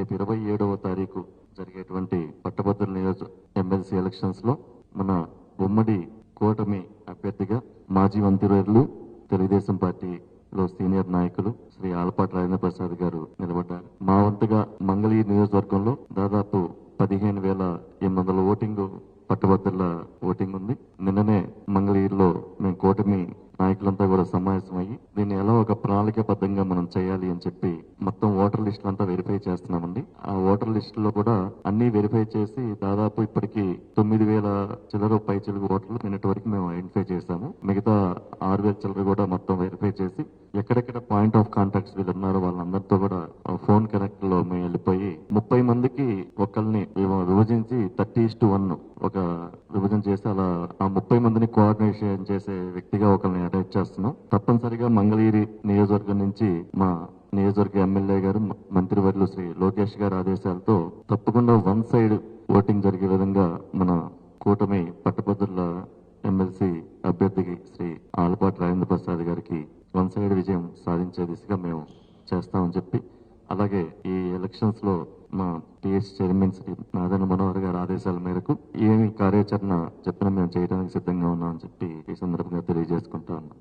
రేపు 27వ తారీఖు జరిగేటువంటి పట్టభద్రుల నియోజక ఎమ్మెల్సీ ఎలక్షన్స్ లో మన ఉమ్మడి కూటమి అభ్యర్థిగా మాజీ మంత్రివర్యులు తెలుగుదేశం పార్టీలో సీనియర్ నాయకులు శ్రీ ఆలపాటి రాజేంద్ర ప్రసాద్ గారు నిలబడ్డారు. మా వంతుగా మంగళగిరి నియోజకవర్గంలో దాదాపు 15,800 ఓటింగ్ పట్టభద్రుల ఓటింగ్ ఉంది. నిన్ననే మంగళగిరిలో మేము కూటమి నాయకులంతా కూడా సమావేశమయ్యి దీన్ని ఎలా ఒక ప్రణాళికాబద్ధంగా మనం చేయాలి అని చెప్పి మొత్తం ఓటర్ లిస్టులంతా వెరిఫై చేస్తున్నామండి. ఆ ఓటర్ లిస్టులో కూడా అన్ని వెరిఫై చేసి దాదాపు ఇప్పటికి 9,000 చిల్లర పైచిలుగు ఓటర్లు నిన్నటి వరకు మేము ఐడెంటిఫై చేశాము. మిగతా 6,000 చిల్లర కూడా మొత్తం వెరిఫై చేసి ఎక్కడెక్కడ పాయింట్ ఆఫ్ కాంటాక్ట్స్ వీళ్ళు ఉన్నారో వాళ్ళందరితో కూడా ఫోన్ కనెక్ట్ లో మేము వెళ్ళిపోయి 30 మందికి ఒకరిని విభజించి 30:1 ఒక విభజన చేసి అలా ఆ 30 మందిని కోఆర్డినేషన్ చేసే వ్యక్తిగా ఒకరిని అటాచ్ చేస్తున్నాం. తప్పనిసరిగా మంగళగిరి నియోజకవర్గం నుంచి మా నియోజకవర్గ ఎమ్మెల్యే గారు మంత్రివర్యులు శ్రీ లోకేష్ గారి ఆదేశాలతో తప్పకుండా వన్ సైడ్ ఓటింగ్ జరిగే విధంగా మన కూటమి పట్టభద్రుల ఎమ్మెల్సీ అభ్యర్థికి శ్రీ ఆలపాటి రాజేంద్ర ప్రసాద్ గారికి వన్ సైడ్ విజయం సాధించే దిశగా మేము చేస్తామని చెప్పి, అలాగే ఈ ఎలక్షన్స్ లో మా టీఎస్ చైర్మన్ శ్రీ నారాయణ మనోహర్ గారి ఆదేశాల మేరకు ఏమి కార్యాచరణ చెప్పినా మేము చేయడానికి సిద్ధంగా ఉన్నామని చెప్పి ఈ సందర్భంగా తెలియజేసుకుంటా ఉన్నాం.